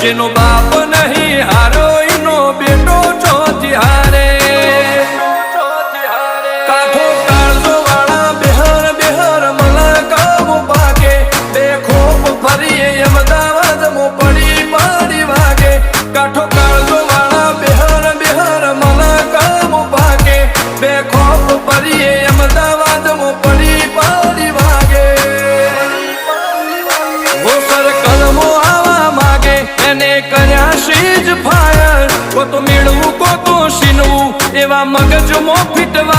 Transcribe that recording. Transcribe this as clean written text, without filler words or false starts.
જેનો બાપ નહીં હારો એનો બેટો ચોથી હારે કાઠો કાળજો વાળા બેહર બેહર મલકાવો પાકે બે ખોપ ફરીએ અમદાવાદ મો પડી પડી વાગે કાઠો કાળજો વાળા બેહર બેહર મલકાવો પાકે બે ખોપ ફરીએ અમદાવાદ મો પડી પડી વાગે વો સર્કલમો આવા માગે એને કર્યા શીજ ફાયર કો તો મેળવું કો તો શીનવું એવા મગજમો ફીટવા